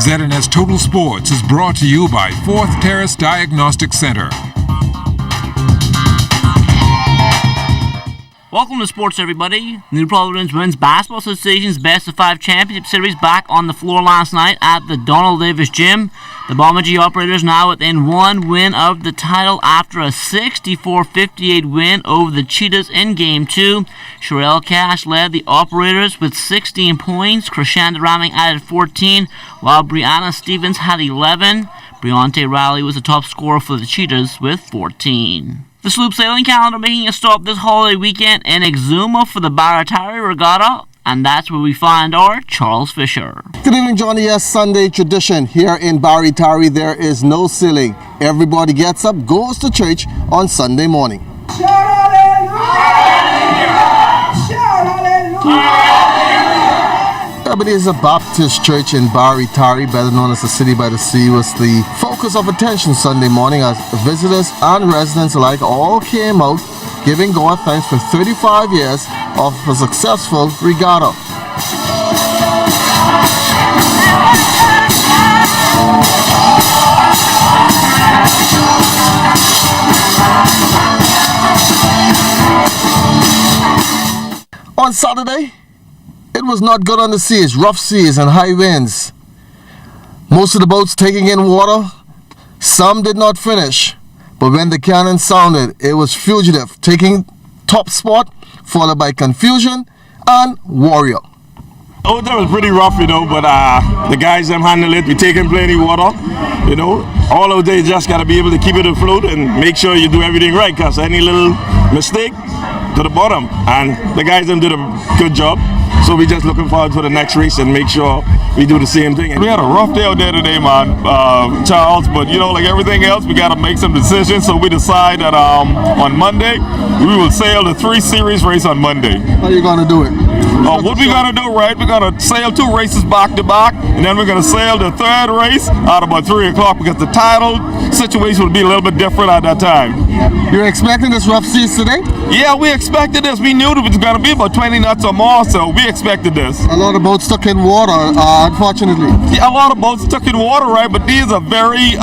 ZNS Total Sports is brought to you by Fourth Terrace Diagnostic Center. Welcome to sports, everybody. New Providence Women's Basketball Association's Best of 5 Championship Series back on the floor last night at the Donald Davis Gym. The Bomber G operators now within one win of the title after a 64-58 win over the Cheetahs in Game 2. Sherelle Cash led the operators with 16 points. Krishanda Ramming added 14, while Brianna Stevens had 11. Briante Riley was the top scorer for the Cheetahs with 14. The sloop sailing calendar making a stop this holiday weekend in Exuma for the Baratari Regatta, and that's where we find our Charles Fisher. Good evening, Johnny. Yes, Sunday tradition here in Baratari. There is no sailing. Everybody gets up, goes to church on Sunday morning. Shout hallelujah! Shout hallelujah! Ebenezer Baptist Church in Baratari, better known as the City by the Sea, was the focus of attention Sunday morning as visitors and residents alike all came out giving God thanks for 35 years of a successful regatta. On Saturday, it was not good on the seas, rough seas and high winds. Most of the boats taking in water, some did not finish. But when the cannon sounded, it was Fugitive taking top spot, followed by Confusion and Warrior. Oh, that was pretty rough, but the guys them handle it. We taking plenty water, All of day just gotta be able to keep it afloat and make sure you do everything right, cause any little mistake to the bottom. And the guys them did a good job. So we just looking forward to the next race and make sure we do the same thing. We had a rough day out there today, man, Charles, but like everything else, we got to make some decisions. So we decide that on Monday, we will sail the 3 series race on Monday. How are you going to do it? What we going to do, right, we're going to sail 2 races back to back, and then we're going to sail the 3rd race at about 3 o'clock because the title situation will be a little bit different at that time. You're expecting this rough seas today? Yeah, we expected this. We knew it was going to be about 20 knots or more, so we expected this. A lot of boats stuck in water, unfortunately. Yeah, a lot of boats stuck in water, right? But these are very,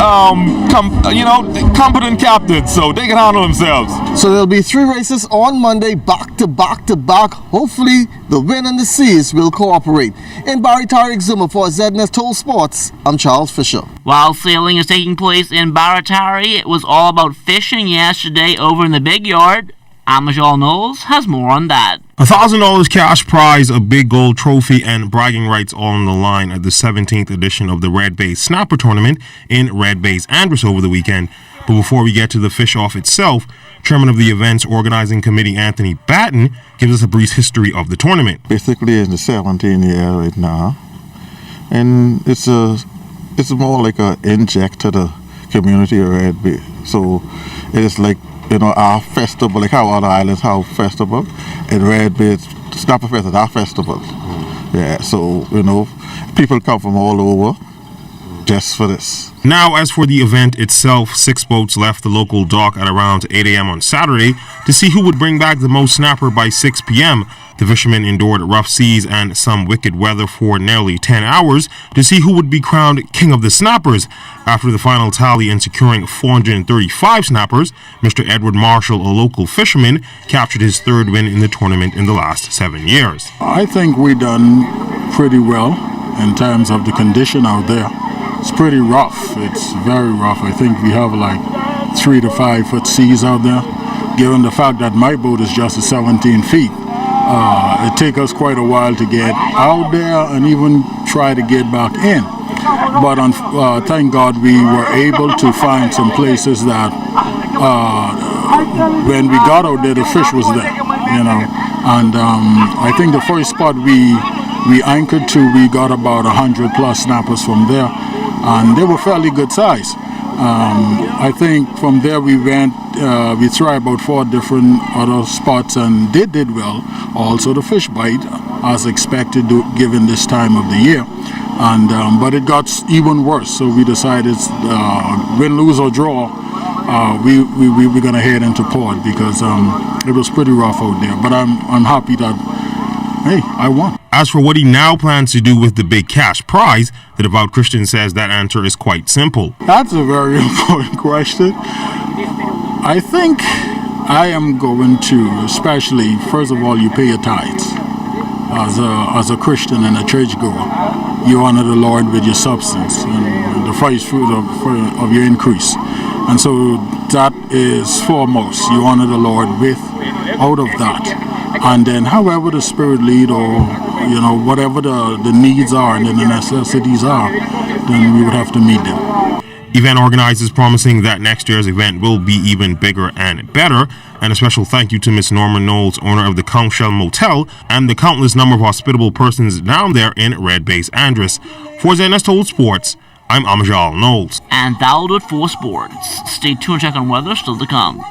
competent captains, so they can handle themselves. So there'll be 3 races on Monday, back to back to back. Hopefully, the wind and the seas will cooperate. In Baratari Exuma for ZNS Total Sports, I'm Charles Fisher. While sailing is taking place in Baratari, it was all about fishing yesterday over in the big yard. Amajal Knowles has more on that. $1,000 cash prize, a big gold trophy, and bragging rights all on the line at the 17th edition of the Red Bay's Snapper Tournament in Red Bay's Andros over the weekend. But before we get to the fish-off itself, Chairman of the event's organizing committee, Anthony Batten, gives us a brief history of the tournament. Basically, it's the 17th year right now, and it's more like an inject to the community of Red Bay. So it is like our festival, like how other islands have festival. In Red Bay, Snapper Fest is our festival. Yeah, so people come from all over just for this. Now, as for the event itself, 6 boats left the local dock at around 8 a.m. on Saturday to see who would bring back the most snapper by 6 p.m. The fishermen endured rough seas and some wicked weather for nearly 10 hours to see who would be crowned King of the Snappers. After the final tally and securing 435 snappers, Mr. Edward Marshall, a local fisherman, captured his 3rd win in the tournament in the last 7 years. I think we done pretty well in terms of the condition out there. It's pretty rough. It's very rough. I think we have like 3 to 5 foot seas out there. Given the fact that my boat is just 17 feet, it takes us quite a while to get out there and even try to get back in. But thank God we were able to find some places that when we got out there, the fish was there, And I think the first spot we anchored to, we got about 100 plus snappers from there, and they were fairly good size. I think from there we went, we tried about 4 different other spots and they did well. Also the fish bite, as expected given this time of the year. And but it got even worse, so we decided win, lose or draw, we're gonna head into port because it was pretty rough out there. But I'm happy that hey, I won. As for what he now plans to do with the big cash prize, the devout Christian says that answer is quite simple. That's a very important question. I think I am going to, especially, first of all, you pay your tithes. As a Christian and a churchgoer, you honor the Lord with your substance and the first fruit of your increase. And so that is foremost. You honor the Lord out of that. And then however the Spirit lead, or whatever the needs are and then the necessities are, then we would have to meet them. Event organizers promising that next year's event will be even bigger and better. And a special thank you to Miss Norma Knowles, owner of the Conch Shell Motel, and the countless number of hospitable persons down there in Red Base Andress. For ZNS Total Sports, I'm Amjad Knowles. And that'll do it for sports. Stay tuned, check on weather, still to come.